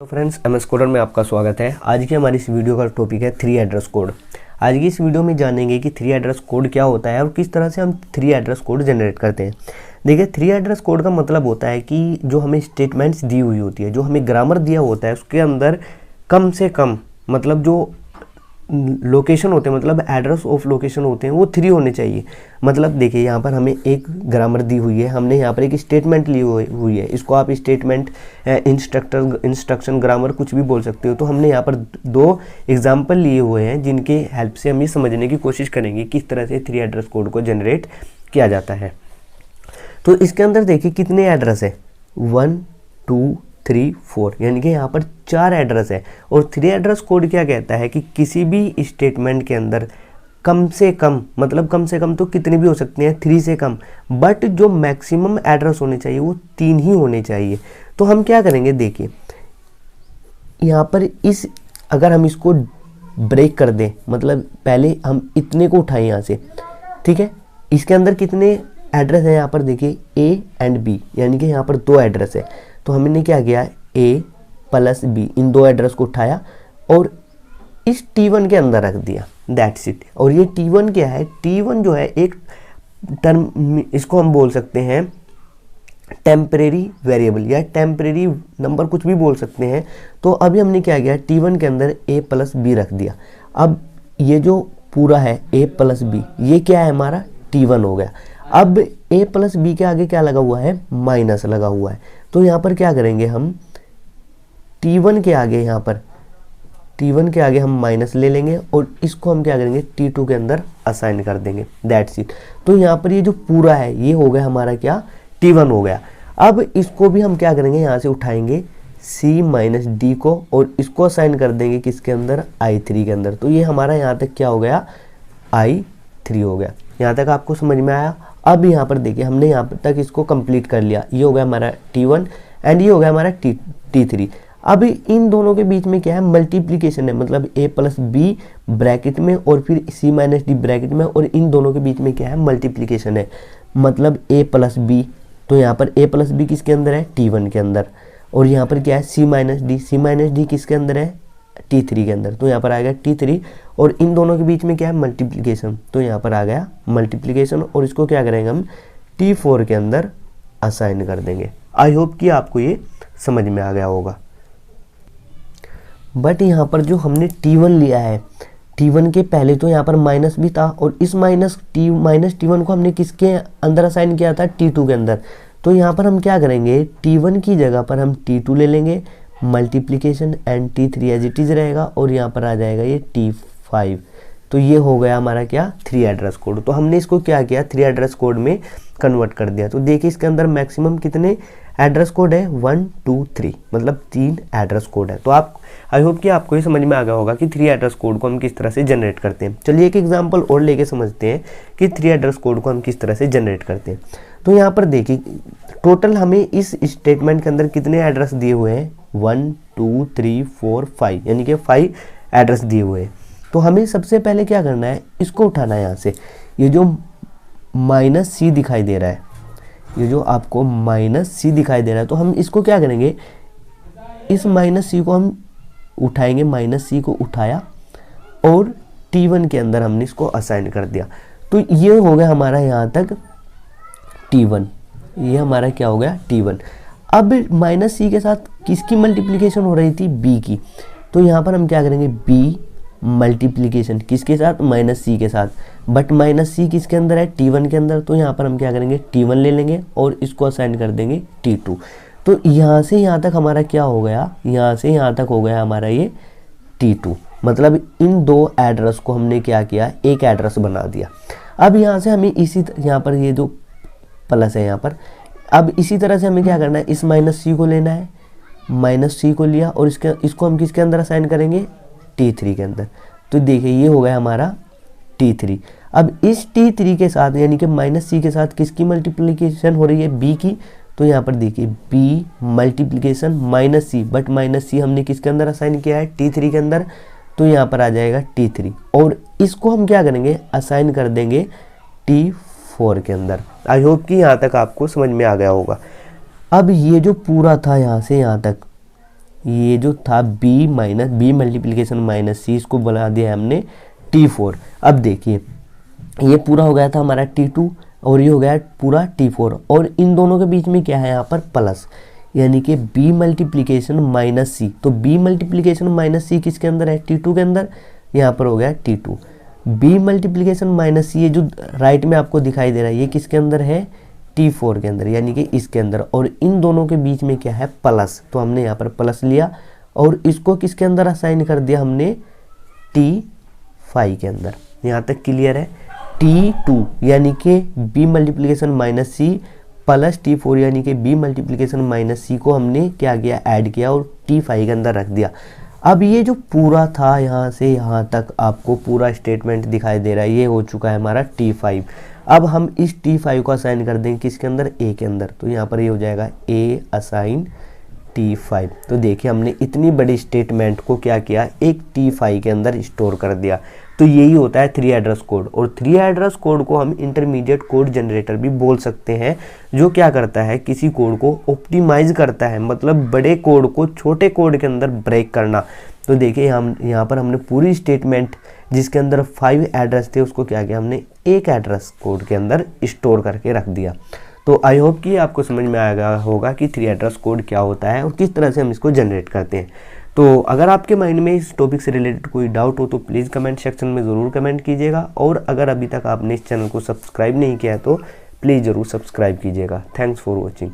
तो friends, MS coder में आपका स्वागत है। आज की हमारी इस वीडियो का टॉपिक है 3 एड्रेस कोड। आज की इस वीडियो में जानेंगे कि 3 एड्रेस कोड क्या होता है और किस तरह से हम 3 एड्रेस कोड जनरेट करते हैं। देखिए, 3 एड्रेस कोड का मतलब होता है कि जो हमें स्टेटमेंट्स दी हुई होती है, जो हमें ग्रामर दिया होता है, उसके अंदर कम से कम मतलब जो लोकेशन होते हैं, मतलब एड्रेस ऑफ लोकेशन होते हैं, वो 3 होने चाहिए। मतलब देखिए, यहाँ पर हमें एक ग्रामर दी हुई है, हमने यहाँ पर एक स्टेटमेंट ली हुई है। इसको आप स्टेटमेंट, इंस्ट्रक्शन, ग्रामर कुछ भी बोल सकते हो। तो हमने यहाँ पर 2 एग्जाम्पल लिए हुए हैं जिनके हेल्प से हम ये समझने की कोशिश करेंगे किस तरह से 3 एड्रेस कोड को जनरेट किया जाता है। तो इसके अंदर देखिए कितने एड्रेस है, 1 2 3 4, यानी कि यहाँ पर 4 एड्रेस है। और 3 एड्रेस कोड क्या कहता है कि किसी भी स्टेटमेंट के अंदर कम से कम, मतलब कम से कम तो कितने भी हो सकते हैं, 3 से कम, बट जो मैक्सिमम एड्रेस होने चाहिए वो 3 ही होने चाहिए। तो हम क्या करेंगे, देखिए यहाँ पर अगर हम इसको ब्रेक कर दें, मतलब पहले हम इतने को उठाएं यहाँ से, ठीक है। इसके अंदर कितने एड्रेस है, यहाँ पर देखिए A एंड B, यानी कि यहाँ पर 2 एड्रेस है। तो हमने क्या किया, A plus B, in 2 address को उठाया और इस T1 के अंदर रख दिया, दैट्स इट। और ये T1 क्या है, T1 जो है एक टर्म, इसको हम बोल सकते हैं टेम्परेरी वेरिएबल या टेम्परेरी नंबर, कुछ भी बोल सकते हैं। तो अभी हमने क्या किया, T1 के अंदर A प्लस B रख दिया। अब ये जो पूरा है A प्लस B, ये क्या है, हमारा T1 हो गया। अब A प्लस B के आगे क्या लगा हुआ है, माइनस लगा हुआ है। तो यहाँ पर क्या करेंगे, हम T1 के आगे, यहाँ पर T1 के आगे हम माइनस ले लेंगे और इसको हम क्या करेंगे, T2 के अंदर असाइन कर देंगे, दैट्स इट। तो यहाँ पर ये जो पूरा है ये हो गया हमारा क्या, T1 हो गया। अब इसको भी हम क्या करेंगे, यहाँ से उठाएंगे C माइनस D को और इसको असाइन कर देंगे किसके अंदर, I3 के अंदर। तो ये हमारा यहाँ तक क्या हो गया, I3 हो गया। यहाँ तक आपको समझ में आया। अब यहाँ पर देखिए, हमने यहाँ तक इसको कंप्लीट कर लिया। ये हो गया हमारा T1 एंड ये हो गया हमारा T3। अब इन दोनों के बीच में क्या है, मल्टीप्लिकेशन है, मतलब A प्लस B ब्रैकेट में और फिर C माइनस D ब्रैकेट में, और इन दोनों के बीच में क्या है, मल्टीप्लिकेशन है, मतलब A प्लस B। तो यहाँ पर A प्लस B किसके अंदर है, T1 के अंदर। और यहाँ पर क्या है, C माइनस D किसके अंदर है, T3 के अंदर। तो यहाँ पर आ गया T3 और इन दोनों के बीच में क्या है, मल्टीप्लिकेशन। तो यहाँ पर आ गया मल्टीप्लिकेशन और इसको क्या करेंगे, हम T4 के अंदर असाइन कर देंगे। आई होप कि आपको ये समझ में आ गया होगा। बट यहाँ पर जो हमने T1 लिया है, T1 के पहले तो यहाँ पर माइनस भी था और इस माइनस T1 को हमने किसके अंदर असाइन किया था, T2 के अंदर। तो यहाँ पर हम क्या करेंगे, T1 की जगह पर हम T2 ले लेंगे, multiplication and T3 as it is रहेगा और यहाँ पर आ जाएगा ये T5। तो ये हो गया हमारा क्या, 3 एड्रेस कोड। तो हमने इसको क्या किया, 3 एड्रेस कोड में कन्वर्ट कर दिया। तो देखिए इसके अंदर मैक्सिमम कितने एड्रेस कोड है, 1 2 3, मतलब 3 एड्रेस कोड है। तो आप, आई होप कि आपको ये समझ में आ गया होगा कि 3 एड्रेस कोड को हम किस तरह से जनरेट करते हैं। चलिए एक एग्जांपल और लेके समझते हैं कि 3 एड्रेस कोड को हम किस तरह से जनरेट करते हैं। तो यहाँ पर देखिए टोटल हमें इस स्टेटमेंट के अंदर कितने एड्रेस दिए हुए हैं, 1 2 3 4 5, यानी कि 5 एड्रेस दिए हुए हैं। तो हमें सबसे पहले क्या करना है, इसको उठाना है यहाँ से। ये जो -C दिखाई दे रहा है, ये जो आपको -C दिखाई दे रहा है, तो हम इसको क्या करेंगे, इस -C को हम उठाएंगे, -C को उठाया और T1 के अंदर हमने इसको असाइन कर दिया। तो ये हो गया हमारा यहाँ तक T1, ये हमारा क्या हो गया, T1। अब -C के साथ किसकी मल्टीप्लिकेशन हो रही थी, B की। तो यहाँ पर हम क्या करेंगे, B मल्टीप्लिकेशन किसके साथ, -C के साथ। बट -C किसके अंदर है, T1 के अंदर। तो यहाँ पर हम क्या करेंगे, T1 ले लेंगे और इसको असाइन कर देंगे T2। तो यहाँ से यहाँ तक हमारा क्या हो गया, यहाँ से यहाँ तक हो गया हमारा ये T2। मतलब इन 2 एड्रेस को हमने क्या किया, एक एड्रेस बना दिया। अब यहाँ से हमें यहाँ पर ये जो प्लस है यहाँ पर, अब इसी तरह से हमें क्या करना है, इस -C को लेना है, -C को लिया और इसको हम किसके अंदर असाइन करेंगे, T3 के अंदर। तो देखिए ये हो गया हमारा T3। अब इस T3 के साथ, यानी कि -C के साथ किसकी मल्टीप्लिकेशन हो रही है, B की। तो यहाँ पर देखिए B multiplication -C, but -C हमने किसके अंदर असाइन किया है, T3 के अंदर। तो यहाँ पर आ जाएगा T3 और इसको हम क्या करेंगे, असाइन कर देंगे T4 के अंदर। आई होप कि यहाँ तक आपको समझ में आ गया होगा। अब ये जो पूरा था यहाँ से यहाँ तक, ये जो था b minus b multiplication minus c, इसको बना दिया हमने T4। अब देखिए ये पूरा हो गया था हमारा T2 और ये हो गया पूरा T4, और इन दोनों के बीच में क्या है यहाँ पर प्लस, यानी कि b मल्टीप्लीकेशन माइनस सी। तो b मल्टीप्लीकेशन माइनस सी किसके अंदर है? T2 के अंदर। यहाँ पर हो गया T2। b मल्टीप्लीकेशन माइनस सी, ये जो राइट में आपको दिखाई दे रहा है, ये किसके अंदर है? T4 के अंदर, यानी कि इसके अंदर, और इन दोनों के बीच में क्या है? प्लस। तो हमने यहाँ पर प्लस लिया और इसको किसके अंदर असाइन कर दिया हमने? T5 के अंदर। यहाँ तक क्लियर है? T2 यानी कि b multiplication minus C plus T4 यानी कि b मल्टीप्लीकेशन माइनस सी को हमने क्या किया? ऐड किया और T5 के अंदर रख दिया। अब ये जो पूरा था यहाँ से यहाँ तक आपको पूरा स्टेटमेंट दिखाई दे रहा है, ये हो चुका है हमारा T5। अब हम इस T5 को असाइन कर देंगे किसके अंदर? A के अंदर। तो यहाँ पर ये हो जाएगा A असाइन T5। तो देखिए हमने इतनी बड़ी स्टेटमेंट को क्या किया? एक T5 के अंदर स्टोर कर दिया। तो यही होता है 3 एड्रेस कोड। और 3 एड्रेस कोड को हम इंटरमीडिएट कोड जनरेटर भी बोल सकते हैं, जो क्या करता है? किसी कोड को ऑप्टिमाइज करता है, मतलब बड़े कोड को छोटे कोड के अंदर ब्रेक करना। तो देखिए हम यहाँ पर हमने पूरी स्टेटमेंट जिसके अंदर 5 एड्रेस थे, उसको क्या किया? हमने एक एड्रेस कोड के अंदर स्टोर करके रख दिया। तो आई होप कि आपको समझ में आ गया होगा कि 3 एड्रेस कोड क्या होता है और किस तरह से हम इसको जनरेट करते हैं। तो अगर आपके माइंड में इस टॉपिक से रिलेटेड कोई डाउट हो तो प्लीज़ कमेंट सेक्शन में ज़रूर कमेंट कीजिएगा, और अगर अभी तक आपने इस चैनल को सब्सक्राइब नहीं किया है तो प्लीज़ ज़रूर सब्सक्राइब कीजिएगा। Thanks for watching.